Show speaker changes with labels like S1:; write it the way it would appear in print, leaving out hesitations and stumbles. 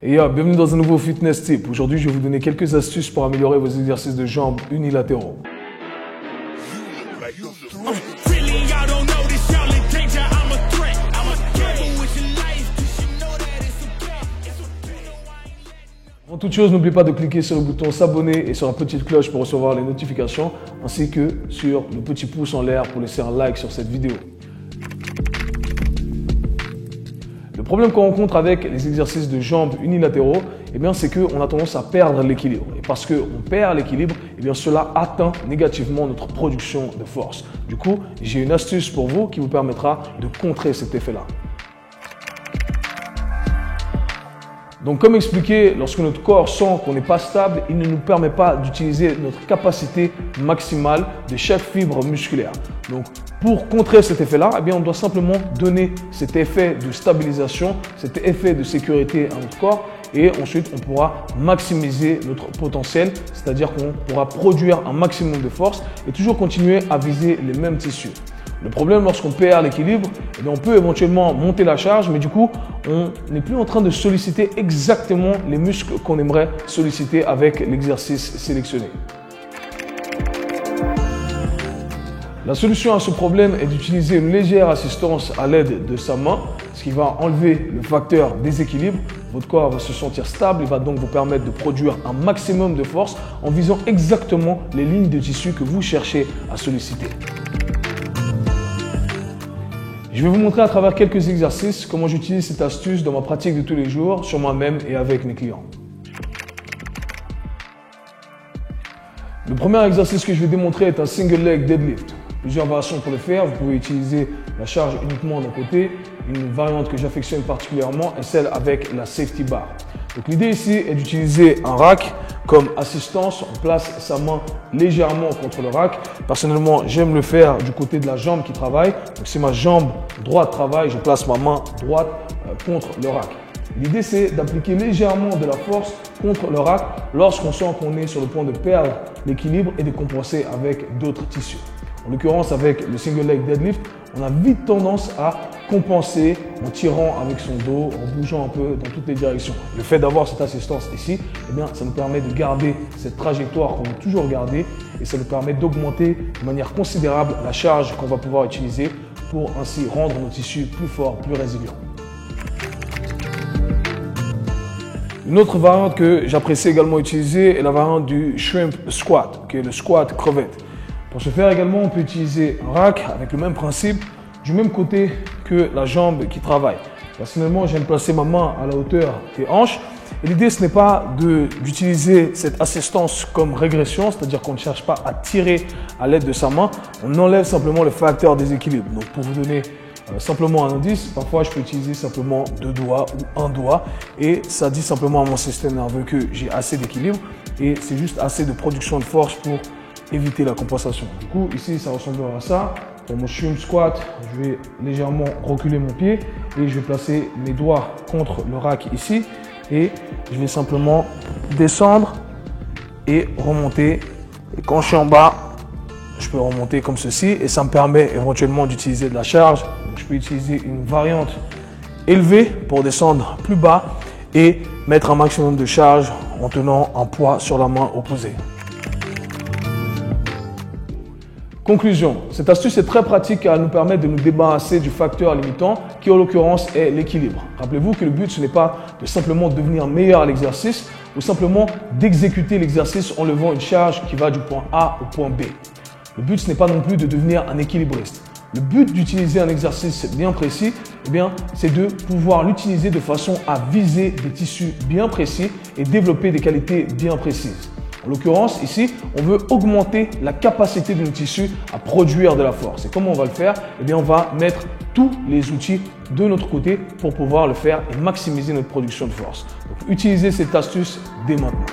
S1: Et bienvenue dans un nouveau fitness tip. Aujourd'hui, je vais vous donner quelques astuces pour améliorer vos exercices de jambes unilatéraux. Avant toute chose, n'oubliez pas de cliquer sur le bouton s'abonner et sur la petite cloche pour recevoir les notifications, ainsi que sur le petit pouce en l'air pour laisser un like sur cette vidéo. Le problème qu'on rencontre avec les exercices de jambes unilatéraux, c'est qu'on a tendance à perdre l'équilibre. Et parce qu'on perd l'équilibre, cela atteint négativement notre production de force. Du coup, j'ai une astuce pour vous qui vous permettra de contrer cet effet-là. Donc, comme expliqué, lorsque notre corps sent qu'on n'est pas stable, il ne nous permet pas d'utiliser notre capacité maximale de chaque fibre musculaire. Donc, pour contrer cet effet-là, on doit simplement donner cet effet de stabilisation, cet effet de sécurité à notre corps et ensuite on pourra maximiser notre potentiel, c'est-à-dire qu'on pourra produire un maximum de force et toujours continuer à viser les mêmes tissus. Le problème, lorsqu'on perd l'équilibre, on peut éventuellement monter la charge, mais du coup, on n'est plus en train de solliciter exactement les muscles qu'on aimerait solliciter avec l'exercice sélectionné. La solution à ce problème est d'utiliser une légère assistance à l'aide de sa main, ce qui va enlever le facteur déséquilibre. Votre corps va se sentir stable, il va donc vous permettre de produire un maximum de force en visant exactement les lignes de tissu que vous cherchez à solliciter. Je vais vous montrer à travers quelques exercices comment j'utilise cette astuce dans ma pratique de tous les jours, sur moi-même et avec mes clients. Le premier exercice que je vais démontrer est un single leg deadlift. Plusieurs variations pour le faire. Vous pouvez utiliser la charge uniquement d'un côté. Une variante que j'affectionne particulièrement est celle avec la safety bar. Donc l'idée ici est d'utiliser un rack comme assistance. On place sa main légèrement contre le rack. Personnellement, j'aime le faire du côté de la jambe qui travaille. Donc si ma jambe droite travaille, je place ma main droite contre le rack. L'idée, c'est d'appliquer légèrement de la force contre le rack lorsqu'on sent qu'on est sur le point de perdre l'équilibre et de compenser avec d'autres tissus. En l'occurrence, avec le single leg deadlift, on a vite tendance à compenser en tirant avec son dos, en bougeant un peu dans toutes les directions. Le fait d'avoir cette assistance ici, ça nous permet de garder cette trajectoire qu'on veut toujours garder et ça nous permet d'augmenter de manière considérable la charge qu'on va pouvoir utiliser pour ainsi rendre nos tissus plus forts, plus résilients. Une autre variante que j'apprécie également utiliser est la variante du shrimp squat, qui est le squat crevette. Pour ce faire également, on peut utiliser un rack avec le même principe, du même côté que la jambe qui travaille. Personnellement, j'aime placer ma main à la hauteur des hanches. Et l'idée, ce n'est pas d'utiliser cette assistance comme régression, c'est-à-dire qu'on ne cherche pas à tirer à l'aide de sa main. On enlève simplement le facteur déséquilibre. Donc, pour vous donner simplement un indice, parfois je peux utiliser simplement 2 doigts ou 1 doigt et ça dit simplement à mon système nerveux que j'ai assez d'équilibre et c'est juste assez de production de force pour éviter la compensation. Du coup, ici, ça ressemblera à ça. Pour mon shrimp squat, je vais légèrement reculer mon pied et je vais placer mes doigts contre le rack ici et je vais simplement descendre et remonter. Et quand je suis en bas, je peux remonter comme ceci et ça me permet éventuellement d'utiliser de la charge. Donc, je peux utiliser une variante élevée pour descendre plus bas et mettre un maximum de charge en tenant un poids sur la main opposée. Conclusion, cette astuce est très pratique car elle nous permet de nous débarrasser du facteur limitant qui en l'occurrence est l'équilibre. Rappelez-vous que le but ce n'est pas de simplement devenir meilleur à l'exercice ou simplement d'exécuter l'exercice en levant une charge qui va du point A au point B. Le but ce n'est pas non plus de devenir un équilibriste. Le but d'utiliser un exercice bien précis, c'est de pouvoir l'utiliser de façon à viser des tissus bien précis et développer des qualités bien précises. En l'occurrence, ici, on veut augmenter la capacité de nos tissus à produire de la force. Et comment on va le faire? On va mettre tous les outils de notre côté pour pouvoir le faire et maximiser notre production de force. Donc, utilisez cette astuce dès maintenant.